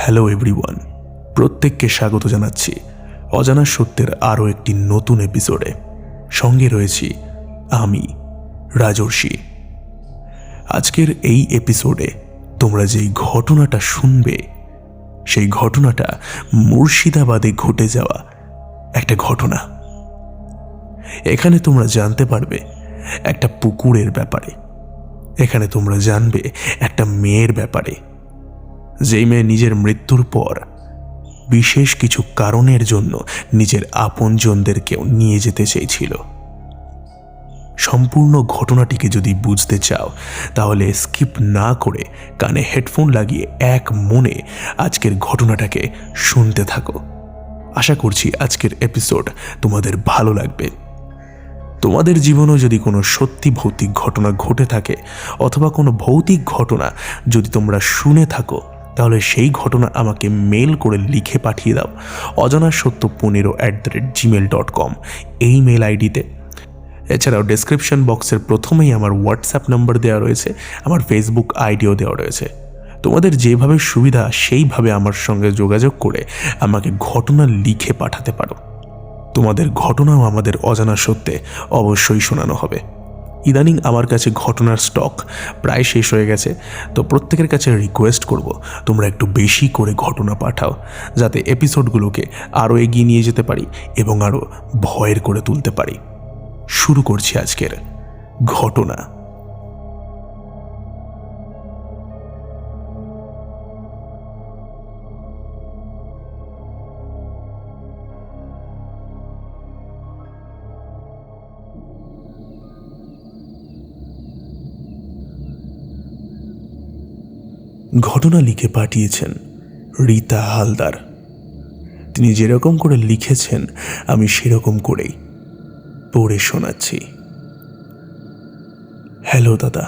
Hello everyone, প্রত্যেককে স্বাগত জানাচ্ছি অজানা সত্যের আরও একটি নতুন এপিসোডে। সঙ্গে রয়েছি আমি রাজর্ষি। আজকের এই এপিসোডে তোমরা যেই ঘটনাটা শুনবে সেই ঘটনাটা মুর্শিদাবাদে ঘটে যাওয়া একটা ঘটনা। এখানে তোমরা জানতে পারবে একটা পুকুরের ব্যাপারে, এখানে তোমরা জানবে একটা মেয়ের ব্যাপারে, যেই মেয়ে নিজের মৃত্যুর পর বিশেষ কিছু কারণের জন্য নিজের আপনজনদেরকেও নিয়ে যেতে চেয়েছিল। সম্পূর্ণ ঘটনাটিকে যদি বুঝতে চাও তাহলে স্কিপ না করে কানে হেডফোন লাগিয়ে এক মনে আজকের ঘটনাটাকে শুনতে থাকো। আশা করছি আজকের এপিসোড তোমাদের ভালো লাগবে। তোমাদের জীবনেও যদি কোনো সত্যি ভৌতিক ঘটনা ঘটে থাকে অথবা কোনো ভৌতিক ঘটনা যদি তোমরা শুনে থাকো তাহলে সেই ঘটনা আমাকে মেল করে লিখে পাঠিয়ে দাও অজানাসত্য15@gmail.com এই মেল আইডিতে। এছাড়াও ডেসক্রিপশন বক্সের প্রথমেই আমার হোয়াটসঅ্যাপ নাম্বার দেওয়া রয়েছে, আমার ফেসবুক আইডিও দেওয়া রয়েছে। তোমাদের যেভাবে সুবিধা সেইভাবে আমার সঙ্গে যোগাযোগ করে আমাকে ঘটনা লিখে পাঠাতে পারো। তোমাদের ঘটনাও আমাদের অজানা সত্যে অবশ্যই শোনানো হবে। ইদানিং আমার কাছে ঘটনার স্টক প্রায় শেষ হয়ে গেছে, তো প্রত্যেকের কাছে রিকোয়েস্ট করব তোমরা একটু বেশি করে ঘটনা পাঠাও, যাতে এপিসোডগুলোকে আরও এগিয়ে নিয়ে যেতে পারি এবং আরও ভয়ের করে তুলতে পারি। শুরু করছি আজকের ঘটনা। ঘটনা লিখে পাঠিয়েছেন রীতা হালদার। তিনি যেরকম করে লিখেছেন আমি সেরকম করেই পড়ে শোনাচ্ছি। হ্যালো দাদা,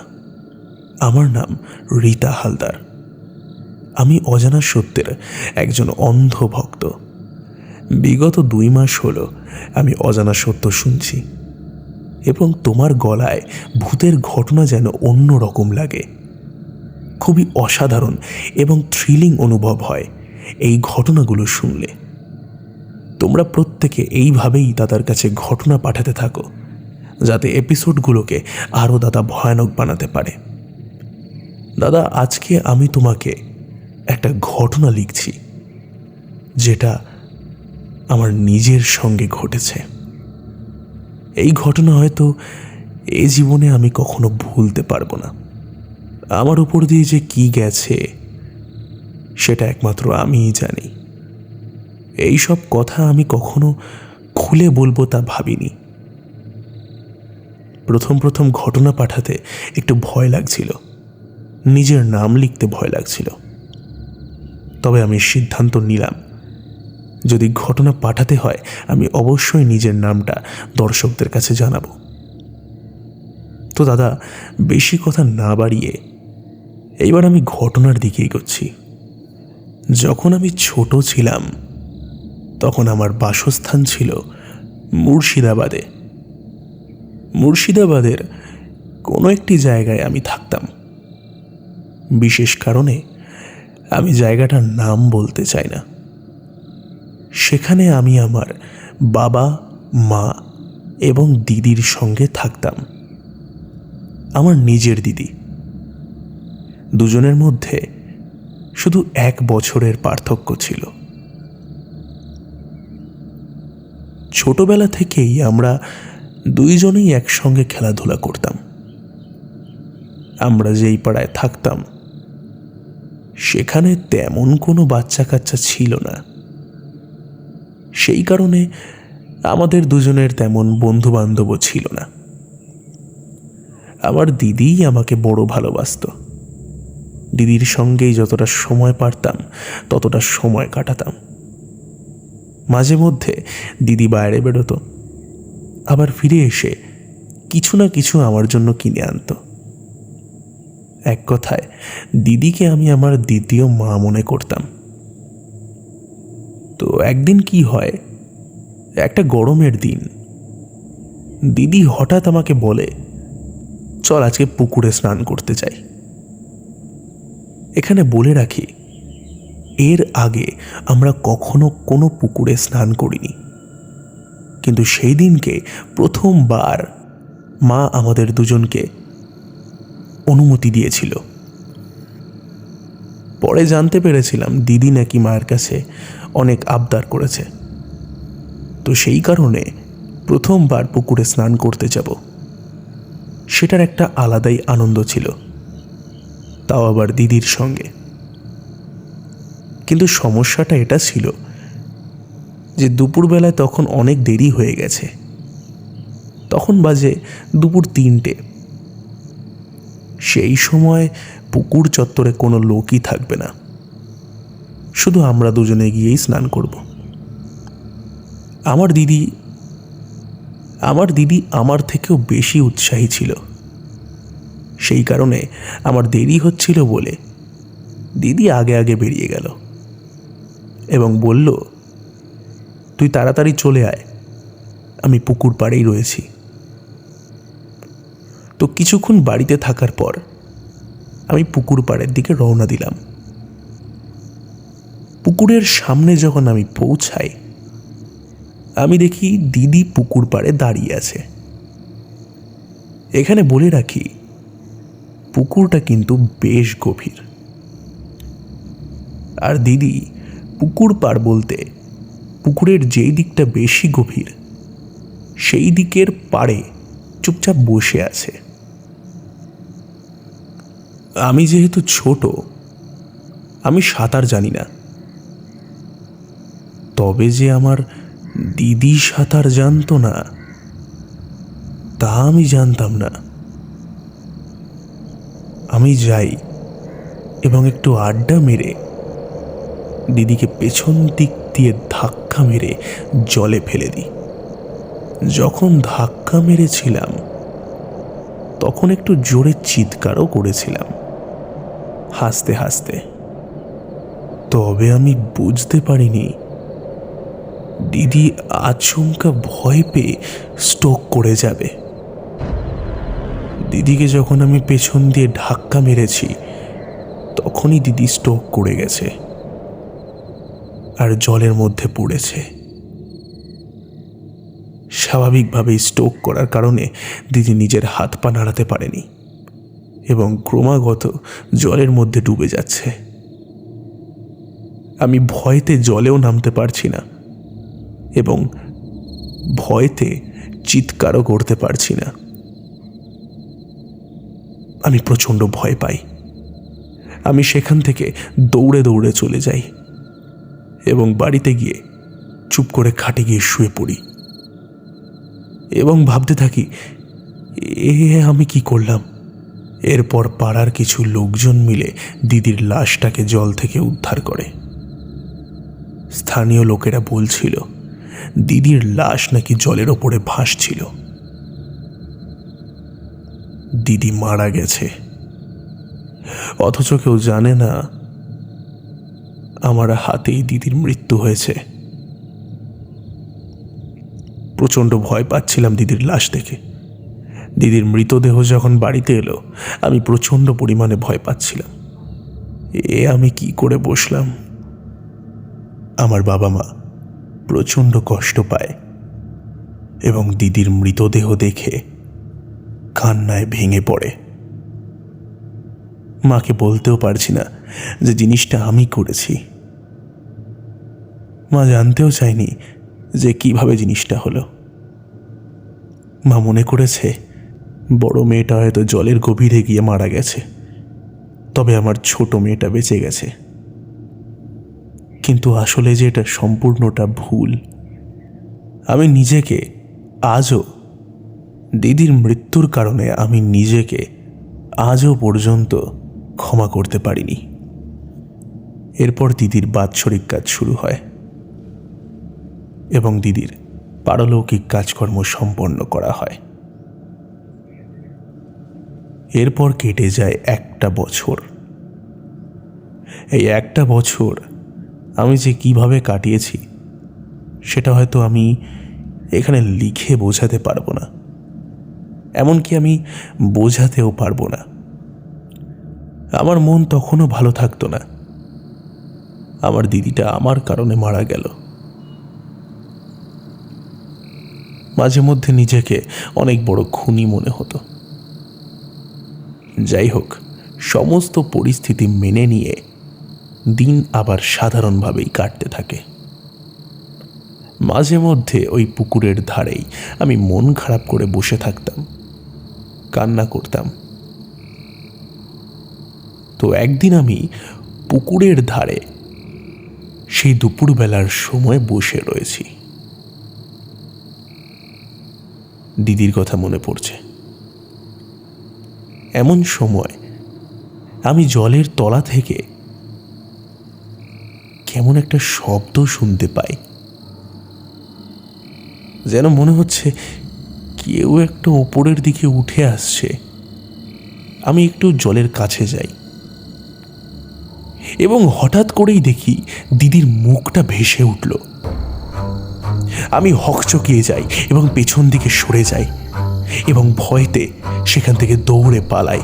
আমার নাম রীতা হালদার। আমি অজানা সত্যের একজন অন্ধ ভক্ত। বিগত 2 মাস হলো আমি অজানা সত্য শুনছি এবং তোমার গলায় ভূতের ঘটনা যেন অন্য রকম লাগে। খুবই অসাধারণ এবং থ্রিলিং অনুভব হয় এই ঘটনাগুলো শুনলে। তোমরা প্রত্যেকে এইভাবেই দাদার কাছে ঘটনা পাঠাতে থাকো, যাতে এপিসোডগুলোকে আরও দাদা ভয়ানক বানাতে পারে। দাদা, আজকে আমি তোমাকে একটা ঘটনা লিখছি যেটা আমার নিজের সঙ্গে ঘটেছে। এই ঘটনা হয়তো এই জীবনে আমি কখনো ভুলতে পারবো না। আমার উপর দিয়ে যে কি গেছে সেটা একমাত্র আমিই জানি। এই সব কথা আমি কখনো খুলে বলবো তা ভাবিনি। প্রথম ঘটনা পাঠাতে একটু ভয় লাগছিল, নিজের নাম লিখতে ভয় লাগছিল। তবে আমি সিদ্ধান্ত নিলাম যদি ঘটনা পাঠাতে হয় আমি অবশ্যই নিজের নামটা দর্শকদের কাছে জানাবো। তো দাদা, বেশি কথা না বাড়িয়ে এইবার আমি ঘটনার দিকে এগোচ্ছি। যখন আমি ছোট ছিলাম তখন আমার বাসস্থান ছিল মুর্শিদাবাদে। মুর্শিদাবাদের কোনো একটি জায়গায় আমি থাকতাম। বিশেষ কারণে আমি জায়গাটার নাম বলতে চাই না। সেখানে আমি আমার বাবা, মা এবং দিদির সঙ্গে থাকতাম। আমার নিজের দিদি। দুজনের মধ্যে শুধু 1 বছরের পার্থক্য ছিল। ছোটবেলা থেকেই আমরা দুইজনেই একসঙ্গে খেলাধুলা করতাম। আমরা যেই পাড়ায় থাকতাম সেখানে তেমন কোনো বাচ্চা কাচ্চা ছিল না। সেই কারণে আমাদের দুজনের তেমন বন্ধু বান্ধবও ছিল না। আমার দিদিই আমাকে বড় ভালোবাসত। দিদির সঙ্গেই যতটা সময় পারতাম ততটা সময় কাটাতাম। মাঝে মধ্যে দিদি বাইরে বেরোতো, আবার ফিরে এসে কিছু না কিছু আমার জন্য কিনে আনতো। এক কথায় দিদিকে আমি আমার দ্বিতীয় মা মনে করতাম। তো একদিন কি হয়, একটা গরমের দিন দিদি হঠাৎ আমাকে বলে, চল আজকে পুকুরে স্নান করতে যাই। এখানে বলে রাখি, এর আগে আমরা কখনো কোনো পুকুরে স্নান করিনি, কিন্তু সেই দিনকে প্রথমবার মা আমাদের দুজনকে অনুমতি দিয়েছিল। পরে জানতে পেরেছিলাম দিদি নাকি মায়ের কাছে অনেক আবদার করেছে, তো সেই কারণে প্রথমবার পুকুরে স্নান করতে যাব। সেটার একটা আলাদাই আনন্দ ছিল, তাও আবার দিদির সঙ্গে। কিন্তু সমস্যাটা এটা ছিল যে দুপুরবেলায় তখন অনেক দেরি হয়ে গেছে। তখন বাজে দুপুর 3টে। সেই সময় পুকুর চত্বরে কোনো লোকই থাকবে না, শুধু আমরা দুজনে গিয়েই স্নান করব। আমার দিদি আমার থেকেও বেশি উৎসাহী ছিল। সেই কারণে আমার দেরি হচ্ছিল বলে দিদি আগে আগে বেরিয়ে গেল এবং বলল, তুই তাড়াতাড়ি চলে আয়, আমি পুকুর পাড়েই রয়েছি। তো কিছুক্ষণ বাড়িতে থাকার পর আমি পুকুর পাড়ের দিকে রওনা দিলাম। পুকুরের সামনে যখন আমি পৌঁছাই, আমি দেখি দিদি পুকুর পাড়ে দাঁড়িয়ে আছে। এখানে বলে রাখি, পুকুরটা কিন্তু বেশ গভীর। আর দিদি পুকুর পাড় বলতে পুকুরের যেই দিকটা বেশি গভীর সেই দিকের পাড়ে চুপচাপ বসে আছে। আমি যেহেতু ছোট, আমি সাঁতার জানি না, তবে যে আমার দিদি সাঁতার জানতো না তা আমি জানতাম না। আমি যাই এবং একটু আড্ডা মেরে দিদিকে পেছন দিক দিয়ে ধাক্কা মেরে জলে ফেলে দিই। যখন ধাক্কা মেরেছিলাম তখন একটু জোরে চিৎকারও করেছিলাম, হাসতে হাসতে। তবে আমি বুঝতে পারিনি দিদি আচমকা ভয় পেয়ে স্ট্রোক করে যাবে। দিদিকে যখন আমি পেছন দিয়ে ধাক্কা মেরেছি তখনই দিদি স্ট্রোক করে গেছে আর জলের মধ্যে পড়েছে। স্বাভাবিকভাবেই স্ট্রোক করার কারণে দিদি নিজের হাত পা নাড়াতে পারেনি এবং ক্রমাগত জলের মধ্যে ডুবে যাচ্ছে। আমি ভয়তে জলেও নামতে পারছি না এবং ভয়তে চিৎকারও করতে পারছি না। আমি প্রচণ্ড ভয় পাই। আমি সেখান থেকে দৌড়ে দৌড়ে চলে যাই এবং বাড়িতে গিয়ে চুপ করে খাটে গিয়ে শুয়ে পড়ি এবং ভাবতে থাকি, আমি কি করলাম। এরপর পাড়ার কিছু লোকজন মিলে দিদির লাশটাকে জল থেকে উদ্ধার করে। স্থানীয় লোকেরা বলছিল দিদির লাশ নাকি জলের ওপরে ভাসছিল। দিদি মারা গেছে, অথচ কেউ জানে না আমার হাতেই দিদির মৃত্যু হয়েছে। প্রচণ্ড ভয় পাচ্ছিলাম দিদির লাশ দেখে। দিদির মৃতদেহ যখন বাড়িতে এলো আমি প্রচণ্ড পরিমাণে ভয় পাচ্ছিলাম। আমি কি করে বসলাম। আমার বাবা মা প্রচণ্ড কষ্ট পায় এবং দিদির মৃতদেহ দেখে কান্নায় ভেঙে পড়ে। মাকে বলতেও পারছি না যে জিনিসটা আমি করেছি। মা জানতেও চায়নি যে কিভাবে জিনিসটা হলো। মা মনে করেছে বড় মেয়েটা হয়তো জলের গভীরে গিয়ে মারা গেছে, তবে আমার ছোট মেয়েটা বেঁচে গেছে। কিন্তু আসলে যে এটা সম্পূর্ণটা ভুল। আমি নিজেকে আজও, দিদির মৃত্যুর কারণে আমি নিজেকে আজও পর্যন্ত ক্ষমা করতে পারিনি। এরপর দিদির বাৎসরিক কাজ শুরু হয় এবং দিদির পারলৌকিক কাজকর্ম সম্পন্ন করা হয়। এরপর কেটে যায় 1টা বছর। এই 1টা বছর আমি যে কিভাবে কাটিয়েছি সেটা হয়তো আমি এখানে লিখে বোঝাতে পারবো না, এমনকি আমি বোঝাতেও পারবো না। আমার মন তখনও ভালো থাকতো না। আমার দিদিটা আমার কারণে মারা গেল। মাঝে মধ্যে নিজেকে অনেক বড় খুনি মনে হতো। যাই হোক, সমস্ত পরিস্থিতি মেনে নিয়ে দিন আবার সাধারণভাবেই কাটতে থাকে। মাঝে মধ্যে ওই পুকুরের ধারেই আমি মন খারাপ করে বসে থাকতাম, কান্না করতাম। তো একদিন আমি পুকুরের ধারে সেই দুপুরবেলার সময় বসে রয়েছি। দিদির কথা মনে পড়ছে। এমন সময় আমি জলের তলা থেকে কেমন একটা শব্দ শুনতে পাই, যেন মনে হচ্ছে কেউ একটা ওপরের দিকে উঠে আসছে। আমি একটু জলের কাছে যাই এবং হঠাৎ করেই দেখি দিদির মুখটা ভেসে উঠল। আমি হকচকিয়ে যাই এবং পেছন দিকে সরে যাই এবং ভয়তে সেখান থেকে দৌড়ে পালাই।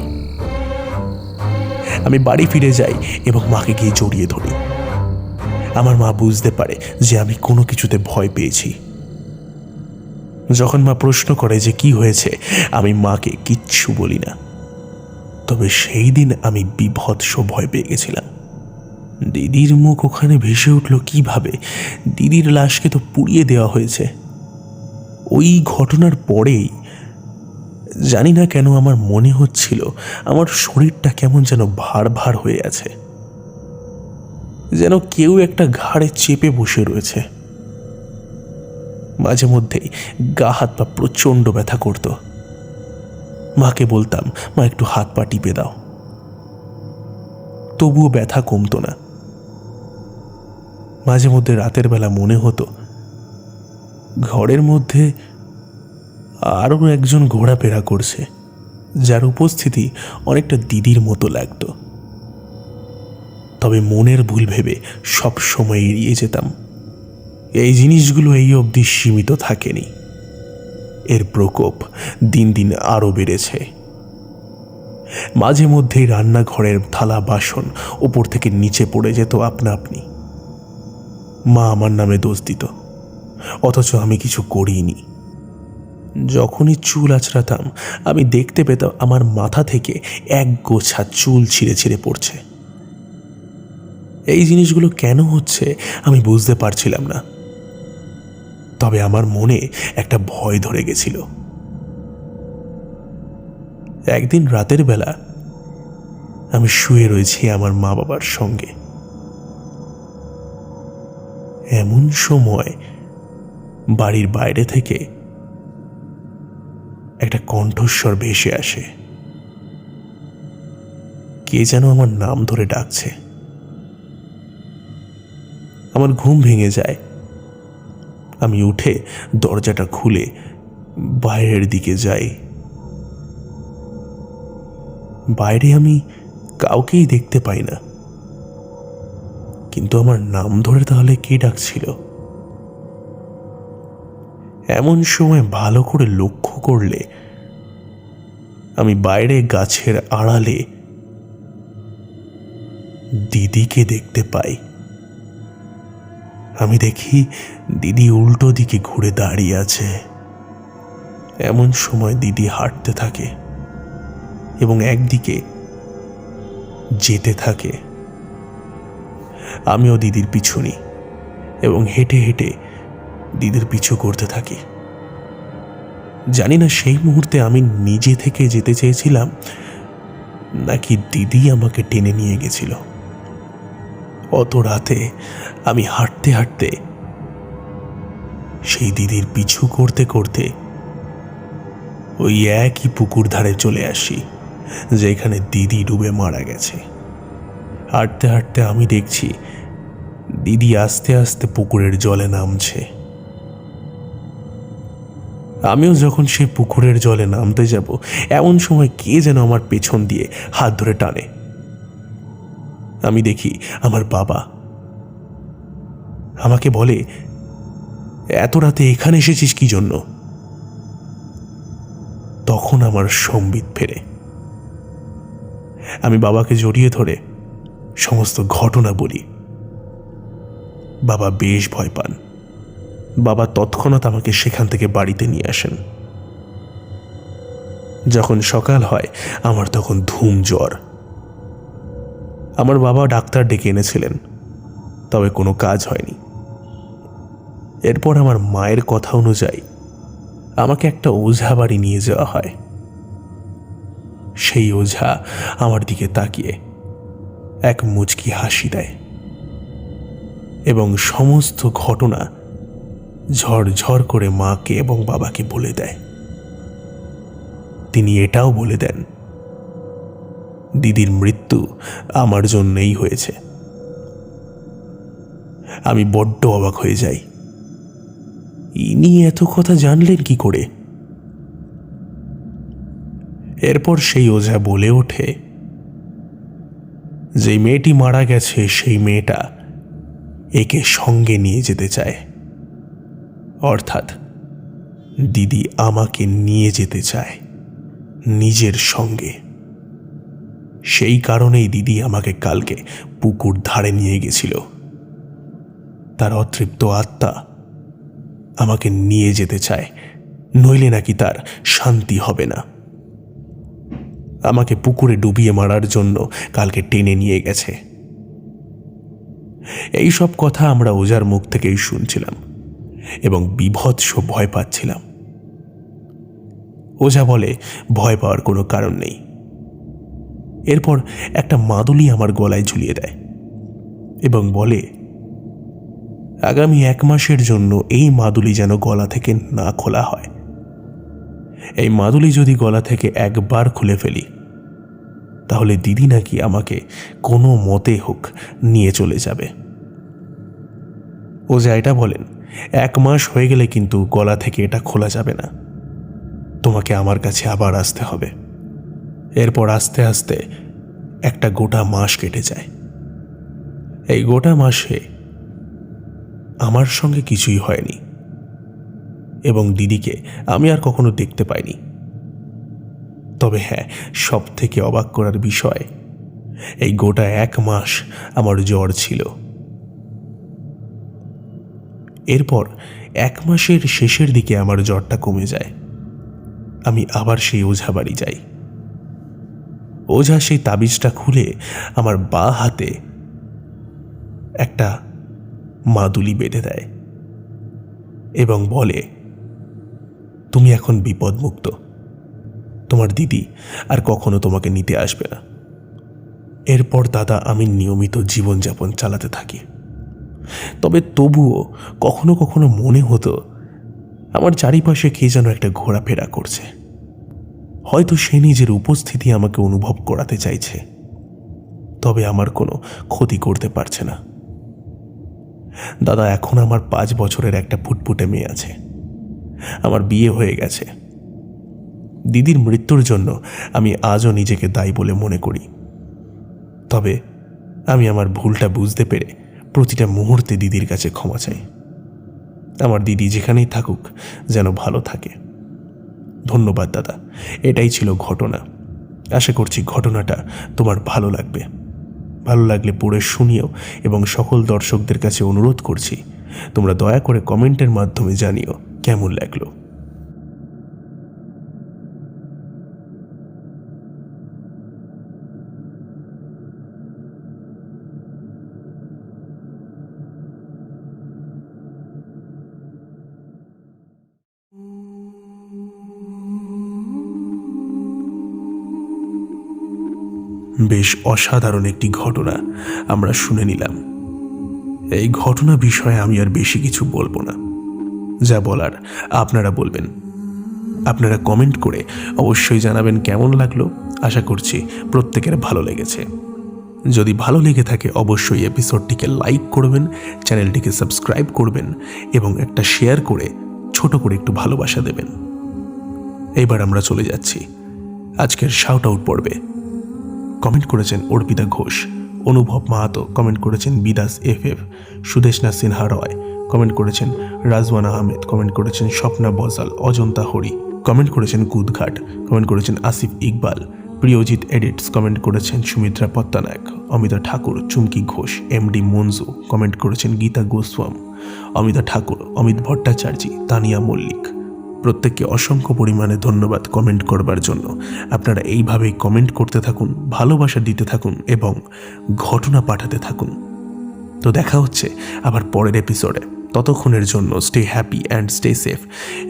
আমি বাড়ি ফিরে যাই এবং মাকে গিয়ে জড়িয়ে ধরি। আমার মা বুঝতে পারে যে আমি কোনো কিছুতে ভয় পেয়েছি। যখন মা প্রশ্ন করে যে কি হয়েছে, আমি মাকে কিচ্ছু বলি না। তবে সেই দিন আমি বীভৎস ভয় পেয়ে গেছিলাম। দিদির মুখ ওখানে ভেসে উঠল কিভাবে? দিদির লাশকে তো পুড়িয়ে দেওয়া হয়েছে। ওই ঘটনার পরেই জানি না কেন আমার মনে হচ্ছিল আমার শরীরটা কেমন যেন ভার ভার হয়ে আছে, যেন কেউ একটা ঘাড়ে চেপে বসে রয়েছে। মাঝে মধ্যেই গা হাত পা প্রচণ্ড ব্যথা করত। মাকে বলতাম, মা একটু হাত পা টিপে দাও, তবুও ব্যথা কমতো না। মাঝে মধ্যে রাতের বেলা মনে হতো ঘরের মধ্যে আরও একজন ঘোরাফেরা করছে, যার উপস্থিতি অনেকটা দিদির মতো লাগতো। তবে মনের ভুল ভেবে সব সময় এড়িয়ে যেতাম। এই জিনিসগুলো এই অবধি সীমিত থাকেনি, এর প্রকোপ দিন দিন আরও বেড়েছে। মাঝে মধ্যেই রান্নাঘরের থালা বাসন উপর থেকে নিচে পড়ে যেত আপনা আপনি। মা আমার নামে দোষ দিত, অথচ আমি কিছু করিনি। যখনই চুল আঁচড়াতাম আমি দেখতে পেতাম আমার মাথা থেকে এক গোছা চুল ছিঁড়ে ছিঁড়ে পড়ছে। এই জিনিসগুলো কেন হচ্ছে আমি বুঝতে পারছিলাম না। তবে আমার মনে একটা ভয় ধরে গেছিল। একদিন রাতের বেলা আমি শুয়ে রয়েছি আমার মা বাবার সঙ্গে। এমন সময় বাড়ির বাইরে থেকে একটা কণ্ঠস্বর ভেসে আসে। কে যেন আমার নাম ধরে ডাকছে। আমার ঘুম ভেঙে যায়। আমি উঠে দরজাটা খুলে বাইরের দিকে যাই। বাইরে আমি কাউকেই দেখতে পাই না, কিন্তু আমার নাম ধরে তাহলে কে ডাকছিল? এমন সময় ভালো করে লক্ষ্য করলে আমি বাইরে গাছের আড়ালে দিদিকে দেখতে পাই। আমি দেখি দিদি উল্টো দিকে ঘুরে দাঁড়িয়ে আছে। এমন সময় দিদি হাঁটতে থাকে এবং একদিকে যেতে থাকে। আমিও দিদির পিছু নিই এবং হেঁটে হেঁটে দিদির পিছু করতে থাকি। জানি না সেই মুহূর্তে আমি নিজে থেকে যেতে চেয়েছিলাম নাকি দিদি আমাকে টেনে নিয়ে গেছিল। অত রাতে আমি হাঁটতে হাঁটতে সেই দিদির পিছু করতে করতে ওই একই পুকুর ধারে চলে আসি যেখানে দিদি ডুবে মারা গেছে। হাঁটতে হাঁটতে আমি দেখছি দিদি আস্তে আস্তে পুকুরের জলে নামছে। আমিও যখন সে পুকুরের জলে নামতে যাব, এমন সময় কে যেন আমার পেছন দিয়ে হাত ধরে টানে। আমি দেখি আমার বাবা। আমাকে বলে, এত রাতে এখানে এসেছিস কি জন্য? তখন আমার সম্বিত ফেরে। আমি বাবাকে জড়িয়ে ধরে সমস্ত ঘটনা বলি। বাবা বেশ ভয় পান। বাবা তৎক্ষণাৎ আমাকে সেখান থেকে বাড়িতে নিয়ে আসেন। যখন সকাল হয় আমার তখন ধুম জ্বর। আমার বাবা ডাক্তার ডেকে এনেছিলেন, তবে কোনো কাজ হয়নি। এরপর আমার মায়ের কথা অনুযায়ী আমাকে একটা ওঝা বাড়ি নিয়ে যাওয়া হয়। সেই ওঝা আমার দিকে তাকিয়ে এক মুচকি হাসি দেয় এবং সমস্ত ঘটনা ঝরঝর করে মাকে এবং বাবাকে বলে দেয়। তিনি এটাও বলে দেন দিদির মৃত্যু আমার জন্যই হয়েছে। আমি বড্ড অবাক হয়ে যাই। ইনি এত কথা জানলেন কি করে? এরপর সেই ওঝা বলে ওঠে, যে মেয়েটি মারা গেছে সেই মেয়েটা একে সঙ্গে নিয়ে যেতে চায়, অর্থাৎ দিদি আমাকে নিয়ে যেতে চায় নিজের সঙ্গে। সেই কারণেই দিদি আমাকে কালকে পুকুর ধারে নিয়ে গেছিল। তার অতৃপ্ত আত্মা আমাকে নিয়ে যেতে চায়, নইলে নাকি তার শান্তি হবে না। আমাকে পুকুরে ডুবিয়ে মারার জন্য কালকে টেনে নিয়ে গেছে। এই সব কথা আমরা ওঝার মুখ থেকেই শুনছিলাম এবং বিভৎস ভয় পাচ্ছিলাম। ওঝা বলে ভয় পাওয়ার কোনো কারণ নেই। এরপর একটা মাদুলি আমার গলায় ঝুলিয়ে দেয় এবং বলে, আগামী 1 মাসের জন্য এই মাদুলি যেন গলা থেকে না খোলা হয়। এই মাদুলি যদি গলা থেকে একবার খুলে ফেলি তাহলে দিদি নাকি আমাকে কোনো মতে হোক নিয়ে চলে যাবে। ওঝা এটা বলেন, 1 মাস হয়ে গেলে কিন্তু গলা থেকে এটা খোলা যাবে না, তোমাকে আমার কাছে আবার আসতে হবে। এরপর আস্তে আস্তে একটা গোটা মাস কেটে যায়। এই গোটা মাসে আমার সঙ্গে কিছুই হয়নি এবং দিদিকে আমি আর কখনো দেখতে পাইনি। তবে হ্যাঁ, সব থেকে অবাক করার বিষয়, এই গোটা 1 মাস আমার জ্বর ছিল। এরপর 1 মাসের শেষের দিকে আমার জ্বরটা কমে যায়। আমি আবার সেই ওঝা বাড়ি যাই। ওঝা সেই তাবিজটা খুলে আমার বাঁ হাতে একটা মাদুলি বেঁধে দেয় এবং বলে, তুমি এখন বিপদমুক্ত, তোমার দিদি আর কখনো তোমাকে নিতে আসবে না। এরপর দাদা আমি নিয়মিত জীবনযাপন চালাতে থাকি। তবে তবুও কখনো কখনো মনে হতো আমার চারিপাশে কে যেন একটা ঘোরাফেরা করছে। হয়তো সে নিজের উপস্থিতি আমাকে অনুভব করাতে চাইছে, তবে আমার কোনো ক্ষতি করতে পারছে না। দাদা, এখন আমার 5 বছরের একটা ফুটফুটে মেয়ে আছে। আমার বিয়ে হয়ে গেছে। দিদির মৃত্যুর জন্য আমি আজও নিজেকে দায়ী বলে মনে করি। তবে আমি আমার ভুলটা বুঝতে পেরে প্রতিটা মুহূর্তে দিদির কাছে ক্ষমা চাই। আমার দিদি যেখানেই থাকুক যেন ভালো থাকে। ধন্যবাদ দাদা, এটাই ছিল ঘটনা। আশা করছি ঘটনাটা তোমার ভালো লাগবে। ভালো লাগলে পড়ে শুনিও এবং সকল দর্শকদের কাছে অনুরোধ করছি তোমরা দয়া করে কমেন্টের মাধ্যমে জানিও কেমন লাগলো। বেশ অসাধারণ একটি ঘটনা আমরা শুনে নিলাম। এই ঘটনা বিষয়ে আমি আর বেশি কিছু বলবো না। যা বলার আপনারা বলবেন। আপনারা কমেন্ট করে অবশ্যই জানাবেন কেমন লাগলো। আশা করছি প্রত্যেকের ভালো লেগেছে। যদি ভালো লেগে থাকে অবশ্যই এপিসোডটিকে লাইক করবেন, চ্যানেলটিকে সাবস্ক্রাইব করবেন এবং একটা শেয়ার করে ছোট করে একটু ভালোবাসা দেবেন। এবার আমরা চলে যাচ্ছি আজকের শাউট আউট পর্বে। কমেন্ট করেছেন অর্পিতা ঘোষ, অনুভব মাহাতো, কমেন্ট করেছেন বিদাস FF, সুদেশনা সিনহা রয়, কমেন্ট করেছেন রাজওয়ান আহমেদ, কমেন্ট করেছেন স্বপ্না বজাল, অজন্তা হরি, কমেন্ট করেছেন কুদঘাট, কমেন্ট করেছেন আসিফ ইকবাল, প্রিয়জিৎ এডিটস কমেন্ট করেছেন সুমিত্রা পত্তানায়ক, অমিতা ঠাকুর, চুমকি ঘোষ, এমডি মঞ্জু কমেন্ট করেছেন গীতা গোস্বাম, অমিতা ঠাকুর, অমিত ভট্টাচার্য, তানিয়া মল্লিক। প্রত্যেককে অসংখ্য পরিমাণে ধন্যবাদ কমেন্ট করবার জন্য। আপনারা এইভাবেই কমেন্ট করতে থাকুন, ভালোবাসা দিতে থাকুন এবং ঘটনা পাঠাতে থাকুন। তো দেখা হচ্ছে আবার পরের এপিসোডে। ততক্ষণের জন্য stay happy and stay safe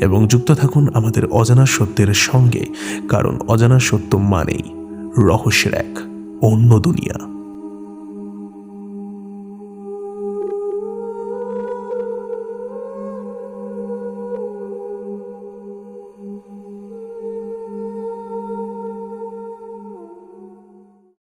এবং যুক্ত থাকুন আমাদের অজানা সত্যের সঙ্গে, কারণ অজানা সত্য মানেই রহস্যের এক অন্য দুনিয়া।